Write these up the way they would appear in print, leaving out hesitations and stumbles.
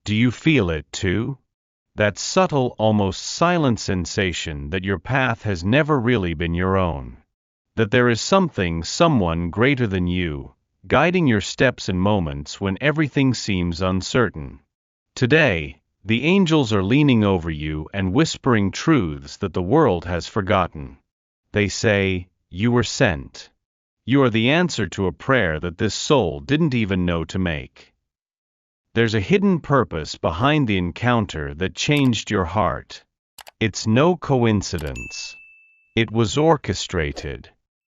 Do you feel it too? That subtle, almost silent sensation that your path has never really been your own. That there is something, someone greater than you, guiding your steps in moments when everything seems uncertain. Today, the angels are leaning over you and whispering truths that the world has forgotten. They say, you were sent. You are the answer to a prayer that this soul didn't even know to make. There's a hidden purpose behind the encounter that changed your heart. It's no coincidence. It was orchestrated.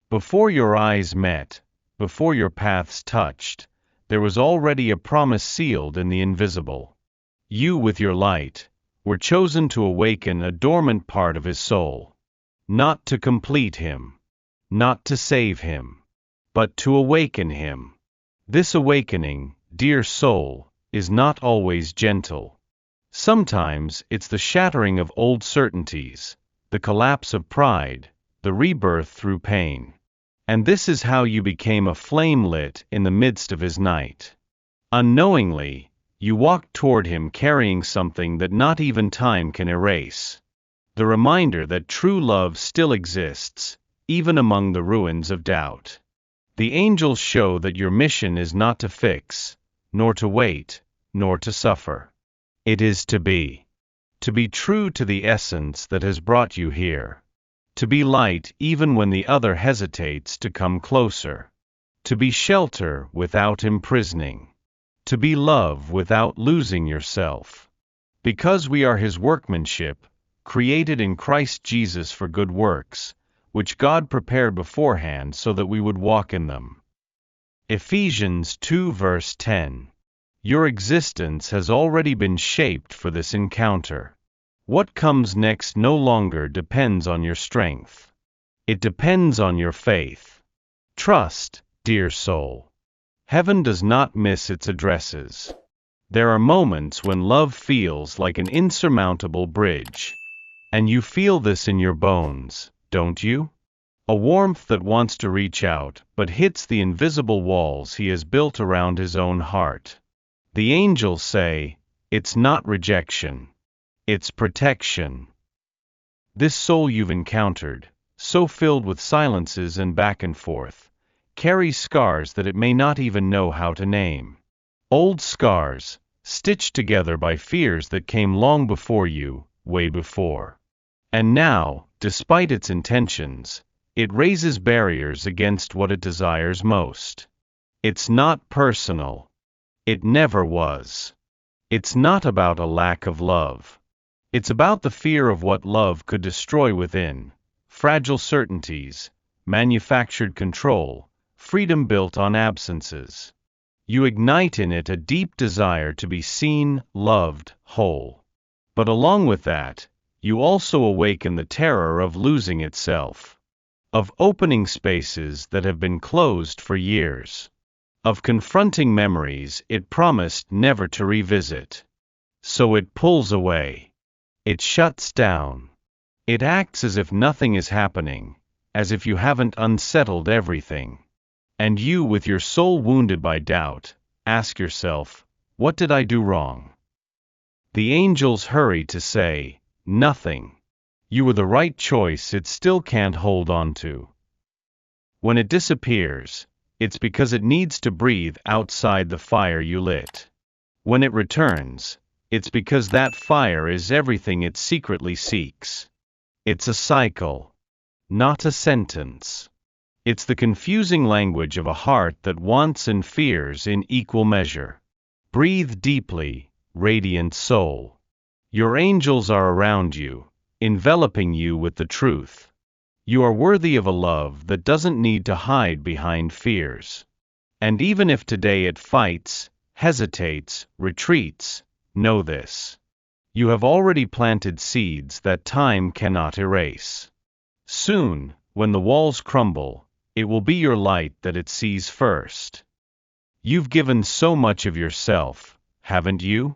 Before your eyes met, before your paths touched, there was already a promise sealed in the invisible. You, with your light, were chosen to awaken a dormant part of his soul. Not to complete him, not to save him, but to awaken him. This awakening, dear soul, is not always gentle. Sometimes it's the shattering of old certainties, the collapse of pride, the rebirth through pain. And this is how you became a flame lit in the midst of his night. Unknowingly, you walked toward him carrying something that not even time can erase. The reminder that true love still exists, even among the ruins of doubt. The angels show that your mission is not to fix, nor to wait, nor to suffer. It is to be. To be true to the essence that has brought you here. To be light even when the other hesitates to come closer. To be shelter without imprisoning. To be love without losing yourself. Because we are his workmanship, created in Christ Jesus for good works, which God prepared beforehand so that we would walk in them. Ephesians 2 verse 10. Your existence has already been shaped for this encounter. What comes next no longer depends on your strength. It depends on your faith. Trust, dear soul. Heaven does not miss its addresses. There are moments when love feels like an insurmountable bridge. And you feel this in your bones, don't you? A warmth that wants to reach out but hits the invisible walls he has built around his own heart. The angels say, it's not rejection. It's protection. This soul you've encountered, so filled with silences and back and forth, carries scars that it may not even know how to name. Old scars, stitched together by fears that came long before you, way before. And now, despite its intentions, it raises barriers against what it desires most. It's not personal. It never was. It's not about a lack of love. It's about the fear of what love could destroy within, fragile certainties, manufactured control, freedom built on absences. You ignite in it a deep desire to be seen, loved, whole. But along with that, you also awaken the terror of losing itself, of opening spaces that have been closed for years, of confronting memories it promised never to revisit. So it pulls away. It shuts down. It acts as if nothing is happening, as if you haven't unsettled everything. And you, with your soul wounded by doubt, ask yourself, what did I do wrong? The angels hurry to say, nothing. You were the right choice it still can't hold on to. When it disappears, it's because it needs to breathe outside the fire you lit. When it returns, it's because that fire is everything it secretly seeks. It's a cycle, not a sentence. It's the confusing language of a heart that wants and fears in equal measure. Breathe deeply, radiant soul. Your angels are around you, enveloping you with the truth. You are worthy of a love that doesn't need to hide behind fears. And even if today it fights, hesitates, retreats, know this. You have already planted seeds that time cannot erase. Soon, when the walls crumble, it will be your light that it sees first. You've given so much of yourself, haven't you?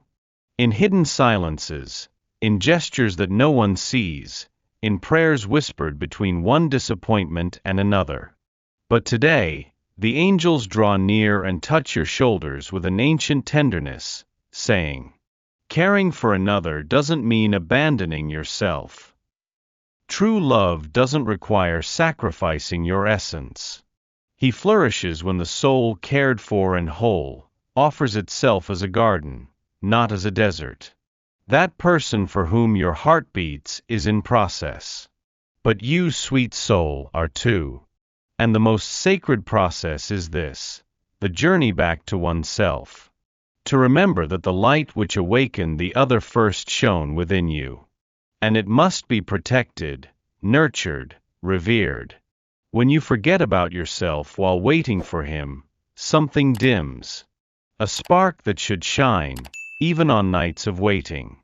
In hidden silences, in gestures that no one sees, in prayers whispered between one disappointment and another. But today, the angels draw near and touch your shoulders with an ancient tenderness, saying, Caring for another doesn't mean abandoning yourself. True love doesn't require sacrificing your essence. He flourishes when the soul, cared for and whole, offers itself as a garden, not as a desert. That person for whom your heart beats is in process. But you, sweet soul, are too. And the most sacred process is this: the journey back to oneself. To remember that the light which awakened the other first shone within you. And it must be protected, nurtured, revered. When you forget about yourself while waiting for him, something dims. A spark that should shine, even on nights of waiting.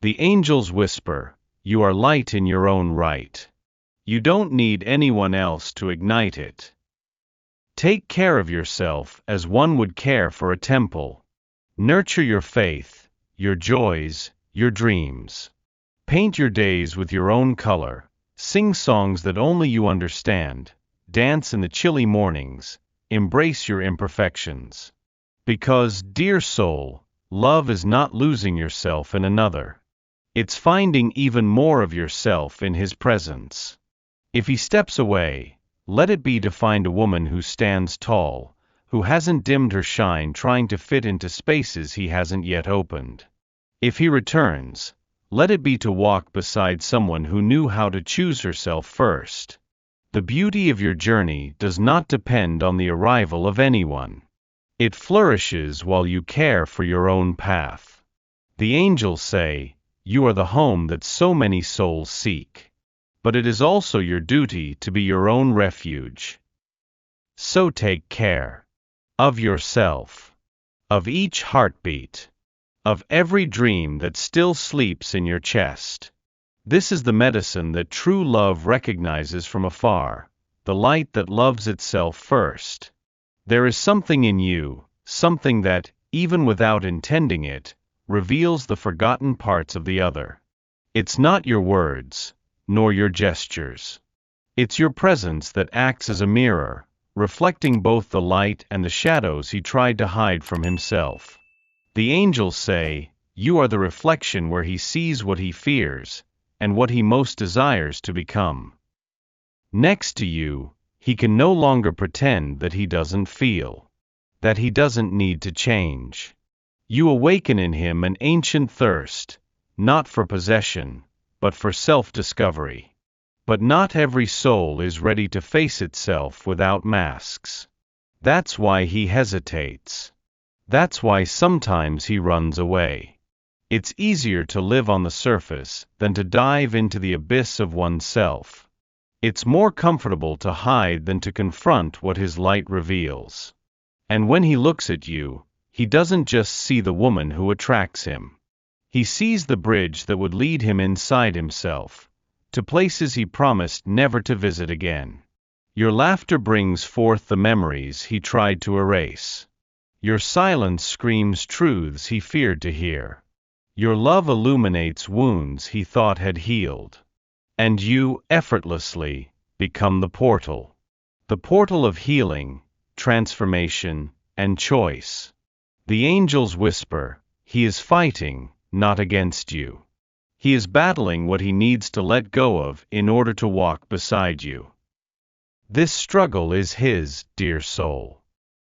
The angels whisper, "You are light in your own right. You don't need anyone else to ignite it." Take care of yourself as one would care for a temple. Nurture your faith, your joys, your dreams. Paint your days with your own color, sing songs that only you understand, dance in the chilly mornings, embrace your imperfections. Because, dear soul, love is not losing yourself in another. It's finding even more of yourself in his presence. If he steps away, let it be to find a woman who stands tall, who hasn't dimmed her shine trying to fit into spaces he hasn't yet opened. If he returns, let it be to walk beside someone who knew how to choose herself first. The beauty of your journey does not depend on the arrival of anyone. It flourishes while you care for your own path. The angels say, "You are the home that so many souls seek." But it is also your duty to be your own refuge. So take care of yourself, of each heartbeat, of every dream that still sleeps in your chest. This is the medicine that true love recognizes from afar, the light that loves itself first. There is something in you, something that, even without intending it, reveals the forgotten parts of the other. It's not your words, nor your gestures. It's your presence that acts as a mirror, reflecting both the light and the shadows he tried to hide from himself. The angels say, "You are the reflection where he sees what he fears, and what he most desires to become." Next to you, he can no longer pretend that he doesn't feel, that he doesn't need to change. You awaken in him an ancient thirst, not for possession, but for self-discovery. But not every soul is ready to face itself without masks. That's why he hesitates. That's why sometimes he runs away. It's easier to live on the surface than to dive into the abyss of oneself. It's more comfortable to hide than to confront what his light reveals. And when he looks at you, he doesn't just see the woman who attracts him. He sees the bridge that would lead him inside himself, to places he promised never to visit again. Your laughter brings forth the memories he tried to erase. Your silence screams truths he feared to hear. Your love illuminates wounds he thought had healed. And you, effortlessly, become the portal. The portal of healing, transformation, and choice. The angels whisper, "He is fighting, not against you. He is battling what he needs to let go of in order to walk beside you." This struggle is his, dear soul.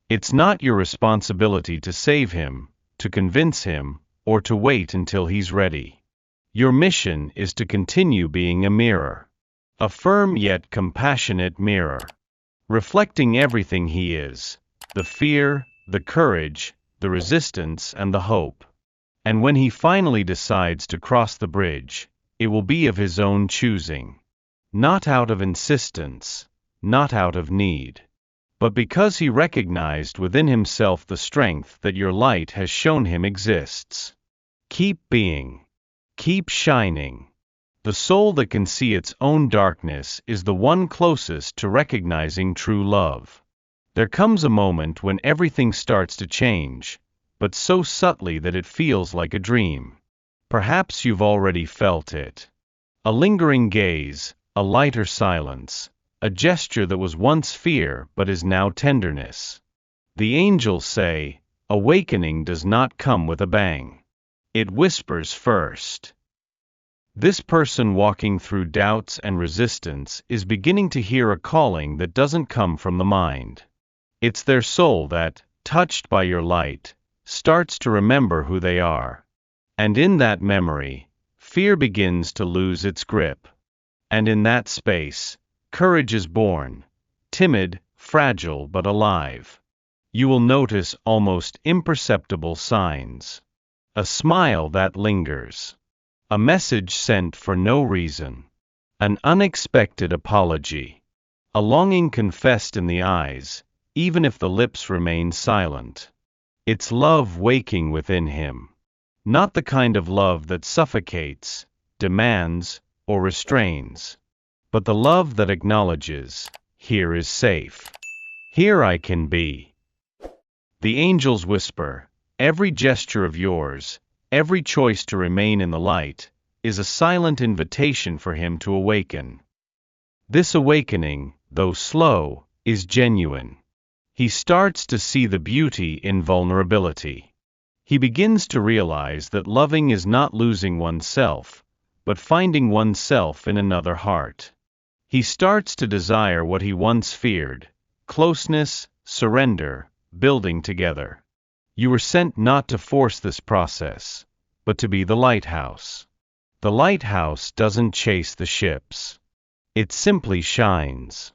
It's not your responsibility to save him, to convince him, or to wait until he's ready. Your mission is to continue being a mirror. A firm yet compassionate mirror. Reflecting everything he is, the fear, the courage, the resistance, and the hope. And when he finally decides to cross the bridge, it will be of his own choosing. Not out of insistence, not out of need, but because he recognized within himself the strength that your light has shown him exists. Keep being. Keep shining. The soul that can see its own darkness is the one closest to recognizing true love. There comes a moment when everything starts to change, but so subtly that it feels like a dream. Perhaps you've already felt it. A lingering gaze, a lighter silence, a gesture that was once fear but is now tenderness. The angels say, awakening does not come with a bang. It whispers first. This person walking through doubts and resistance is beginning to hear a calling that doesn't come from the mind. It's their soul that, touched by your light, starts to remember who they are. And in that memory, fear begins to lose its grip. And in that space, courage is born, timid, fragile but alive. You will notice almost imperceptible signs. A smile that lingers. A message sent for no reason. An unexpected apology. A longing confessed in the eyes, even if the lips remain silent. It's love waking within him. Not the kind of love that suffocates, demands, or restrains, but the love that acknowledges, here is safe. Here I can be. The angels whisper, every gesture of yours, every choice to remain in the light, is a silent invitation for him to awaken. This awakening, though slow, is genuine. He starts to see the beauty in vulnerability. He begins to realize that loving is not losing oneself, but finding oneself in another heart. He starts to desire what he once feared: closeness, surrender, building together. You were sent not to force this process, but to be the lighthouse. The lighthouse doesn't chase the ships. It simply shines.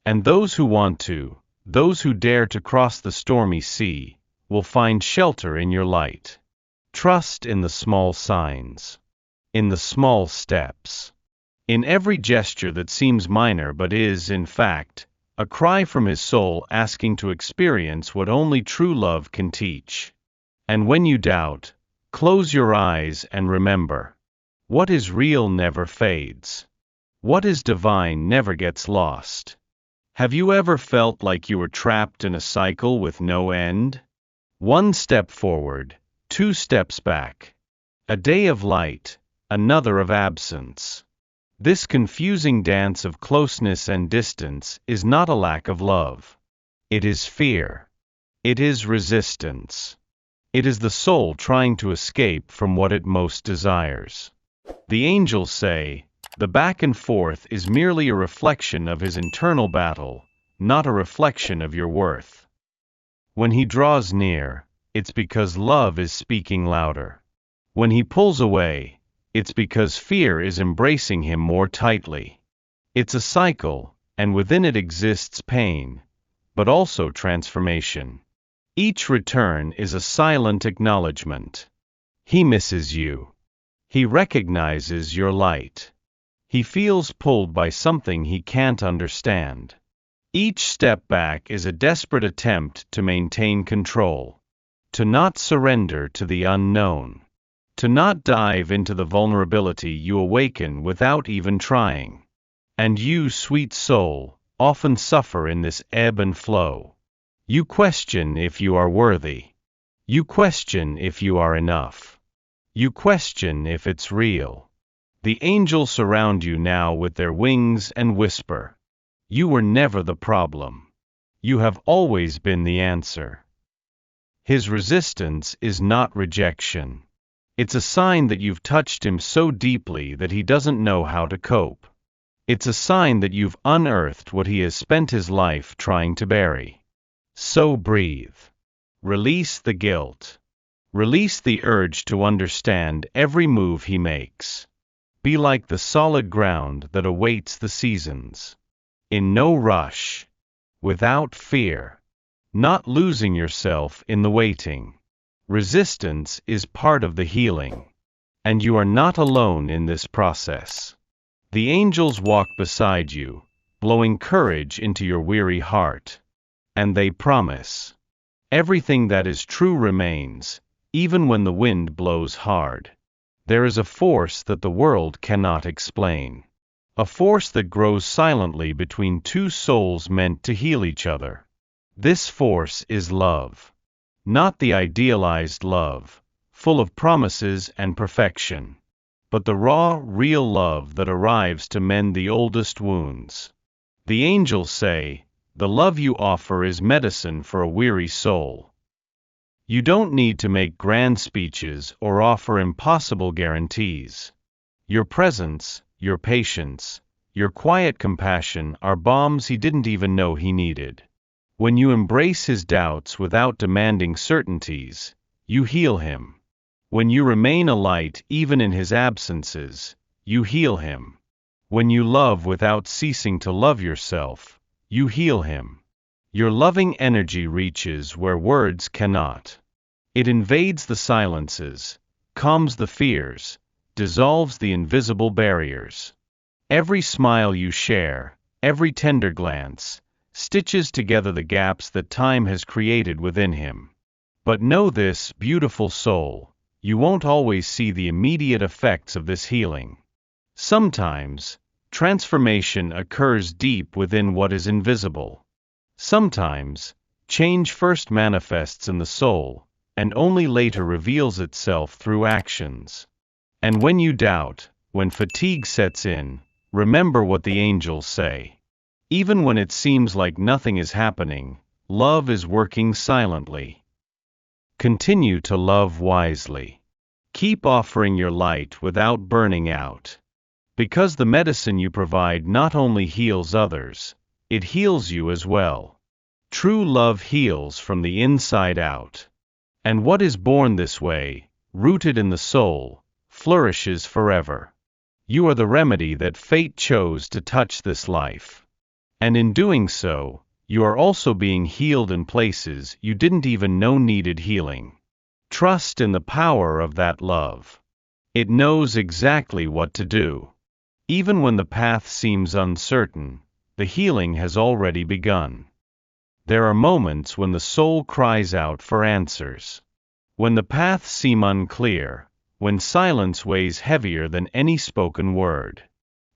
And those who want to, those who dare to cross the stormy sea, will find shelter in your light. Trust in the small signs. In the small steps. In every gesture that seems minor but is, in fact, a cry from his soul asking to experience what only true love can teach. And when you doubt, close your eyes and remember. What is real never fades. What is divine never gets lost. Have you ever felt like you were trapped in a cycle with no end? One step forward, 2 steps back. A day of light, another of absence. This confusing dance of closeness and distance is not a lack of love. It is fear. It is resistance. It is the soul trying to escape from what it most desires. The angels say, the back and forth is merely a reflection of his internal battle, not a reflection of your worth. When he draws near, it's because love is speaking louder. When he pulls away, it's because fear is embracing him more tightly. It's a cycle, and within it exists pain, but also transformation. Each return is a silent acknowledgement. He misses you. He recognizes your light. He feels pulled by something he can't understand. Each step back is a desperate attempt to maintain control. To not surrender to the unknown. To not dive into the vulnerability you awaken without even trying. And you, sweet soul, often suffer in this ebb and flow. You question if you are worthy. You question if you are enough. You question if it's real. The angels surround you now with their wings and whisper, you were never the problem. You have always been the answer. His resistance is not rejection. It's a sign that you've touched him so deeply that he doesn't know how to cope. It's a sign that you've unearthed what he has spent his life trying to bury. So breathe. Release the guilt. Release the urge to understand every move he makes. Be like the solid ground that awaits the seasons. In no rush. Without fear. Not losing yourself in the waiting. Resistance is part of the healing. And you are not alone in this process. The angels walk beside you, blowing courage into your weary heart. And they promise. Everything that is true remains, even when the wind blows hard. There is a force that the world cannot explain. A force that grows silently between two souls meant to heal each other. This force is love. Not the idealized love, full of promises and perfection, but the raw, real love that arrives to mend the oldest wounds. The angels say, the love you offer is medicine for a weary soul. You don't need to make grand speeches or offer impossible guarantees. Your presence, your patience, your quiet compassion are balms he didn't even know he needed. When you embrace his doubts without demanding certainties, you heal him. When you remain a light even in his absences, you heal him. When you love without ceasing to love yourself, you heal him. Your loving energy reaches where words cannot. It invades the silences, calms the fears, dissolves the invisible barriers. Every smile you share, every tender glance, stitches together the gaps that time has created within him. But know this, beautiful soul, you won't always see the immediate effects of this healing. Sometimes, transformation occurs deep within what is invisible. Sometimes, change first manifests in the soul, and only later reveals itself through actions. And when you doubt, when fatigue sets in, remember what the angels say. Even when it seems like nothing is happening, love is working silently. Continue to love wisely. Keep offering your light without burning out. Because the medicine you provide not only heals others, it heals you as well. True love heals from the inside out. And what is born this way, rooted in the soul, flourishes forever. You are the remedy that fate chose to touch this life. And in doing so, you are also being healed in places you didn't even know needed healing. Trust in the power of that love. It knows exactly what to do. Even when the path seems uncertain, the healing has already begun. There are moments when the soul cries out for answers. When the paths seem unclear, when silence weighs heavier than any spoken word.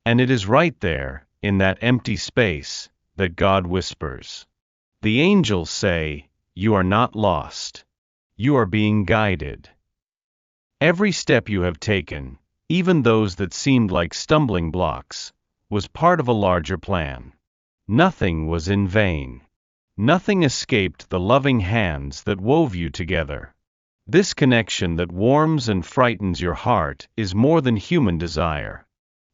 And it is right there, in that empty space, that God whispers. The angels say, "You are not lost. You are being guided." Every step you have taken, even those that seemed like stumbling blocks, was part of a larger plan. Nothing was in vain. Nothing escaped the loving hands that wove you together. This connection that warms and frightens your heart is more than human desire.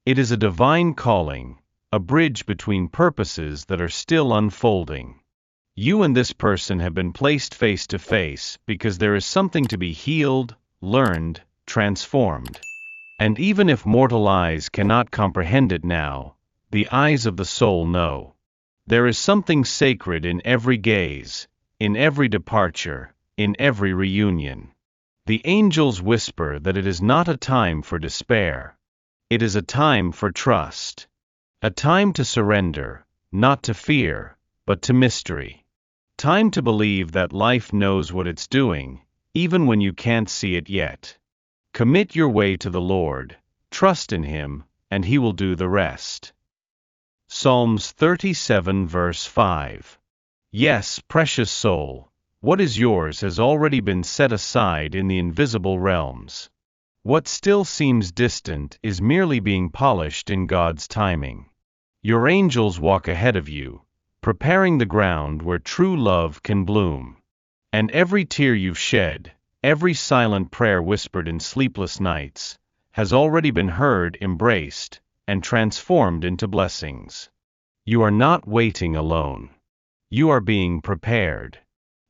It is a divine calling, a bridge between purposes that are still unfolding. You and this person have been placed face to face because there is something to be healed, learned, transformed. And even if mortal eyes cannot comprehend it now, the eyes of the soul know. There is something sacred in every gaze, in every departure, in every reunion. The angels whisper that it is not a time for despair. It is a time for trust. A time to surrender, not to fear, but to mystery. Time to believe that life knows what it's doing, even when you can't see it yet. Commit your way to the Lord, trust in Him, and He will do the rest. Psalms 37 verse 5. Yes, precious soul, what is yours has already been set aside in the invisible realms. What still seems distant is merely being polished in God's timing. Your angels walk ahead of you, preparing the ground where true love can bloom. And every tear you've shed, every silent prayer whispered in sleepless nights, has already been heard, embraced, and transformed into blessings. You are not waiting alone. You are being prepared.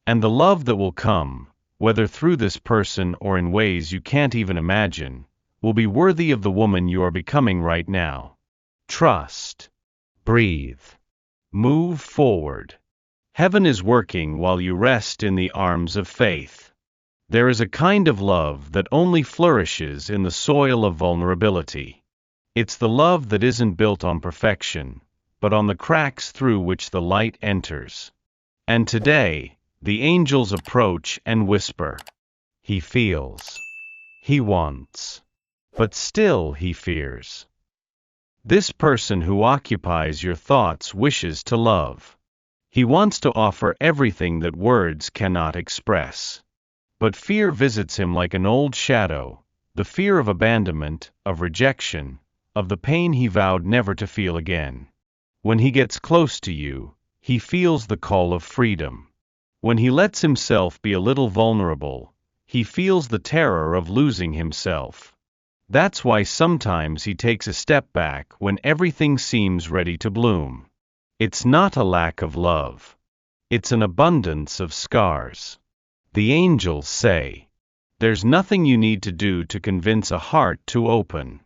And the love that will come, whether through this person or in ways you can't even imagine, will be worthy of the woman you are becoming right now. Trust. Breathe. Move forward. Heaven is working while you rest in the arms of faith. There is a kind of love that only flourishes in the soil of vulnerability. It's the love that isn't built on perfection, but on the cracks through which the light enters. And today, the angels approach and whisper. He feels. He wants. But still he fears. This person who occupies your thoughts wishes to love. He wants to offer everything that words cannot express. But fear visits him like an old shadow, the fear of abandonment, of rejection, of the pain he vowed never to feel again. When he gets close to you, he feels the call of freedom. When he lets himself be a little vulnerable, he feels the terror of losing himself. That's why sometimes he takes a step back when everything seems ready to bloom. It's not a lack of love. It's an abundance of scars. The angels say, there's nothing you need to do to convince a heart to open.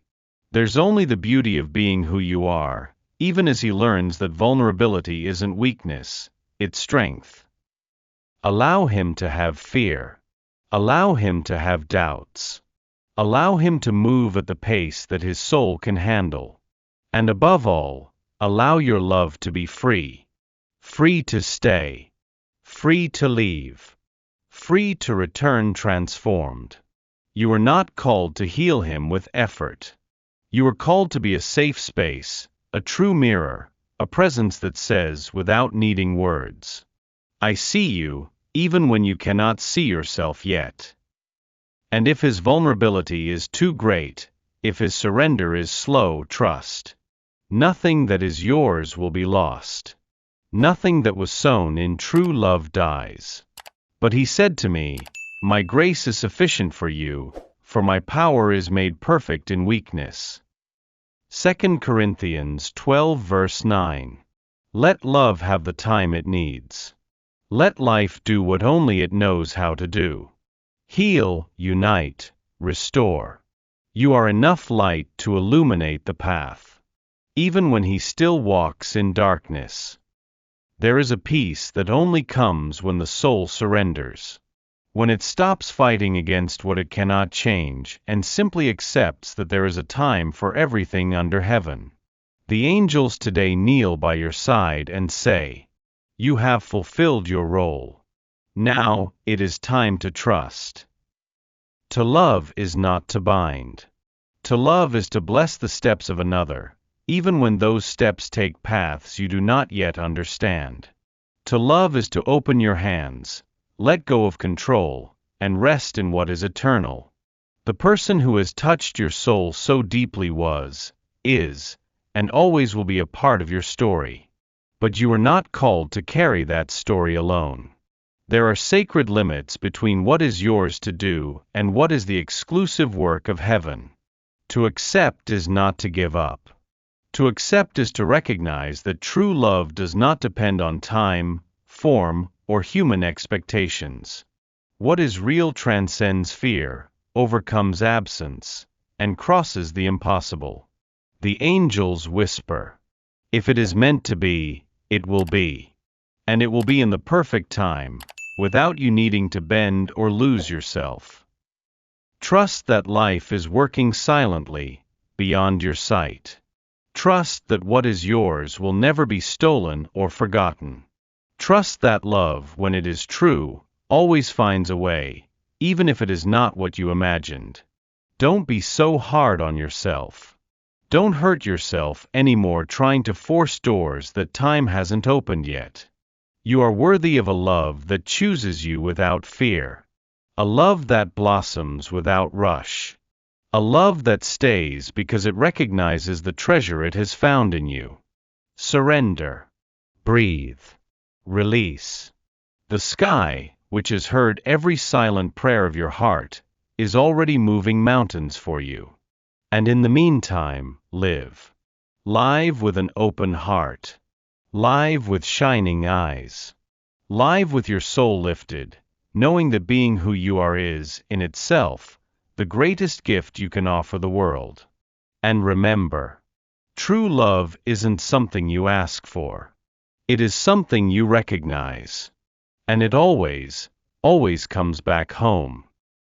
There's only the beauty of being who you are, even as he learns that vulnerability isn't weakness, it's strength. Allow him to have fear. Allow him to have doubts. Allow him to move at the pace that his soul can handle. And above all, allow your love to be free. Free to stay. Free to leave. Free to return transformed. You are not called to heal him with effort. You are called to be a safe space, a true mirror, a presence that says without needing words, I see you, even when you cannot see yourself yet. And if his vulnerability is too great, if his surrender is slow, trust. Nothing that is yours will be lost. Nothing that was sown in true love dies. But he said to me, my grace is sufficient for you, for my power is made perfect in weakness. 2 Corinthians 12 verse 9. Let love have the time it needs. Let life do what only it knows how to do. Heal, unite, restore. You are enough light to illuminate the path. Even when he still walks in darkness. There is a peace that only comes when the soul surrenders. When it stops fighting against what it cannot change and simply accepts that there is a time for everything under heaven. The angels today kneel by your side and say, you have fulfilled your role. Now, it is time to trust. To love is not to bind. To love is to bless the steps of another, even when those steps take paths you do not yet understand. To love is to open your hands, let go of control, and rest in what is eternal. The person who has touched your soul so deeply was, is, and always will be a part of your story. But you are not called to carry that story alone. There are sacred limits between what is yours to do and what is the exclusive work of heaven. To accept is not to give up. To accept is to recognize that true love does not depend on time, form, or human expectations. What is real transcends fear, overcomes absence, and crosses the impossible. The angels whisper, if it is meant to be, it will be. And it will be in the perfect time, without you needing to bend or lose yourself. Trust that life is working silently, beyond your sight. Trust that what is yours will never be stolen or forgotten. Trust that love, when it is true, always finds a way, even if it is not what you imagined. Don't be so hard on yourself. Don't hurt yourself anymore trying to force doors that time hasn't opened yet. You are worthy of a love that chooses you without fear. A love that blossoms without rush. A love that stays because it recognizes the treasure it has found in you. Surrender. Breathe. Release. The sky, which has heard every silent prayer of your heart, is already moving mountains for you. And in the meantime, live. Live with an open heart. Live with shining eyes. Live with your soul lifted, knowing that being who you are is, in itself, the greatest gift you can offer the world. And remember, true love isn't something you ask for. It is something you recognize. And it always, always comes back home.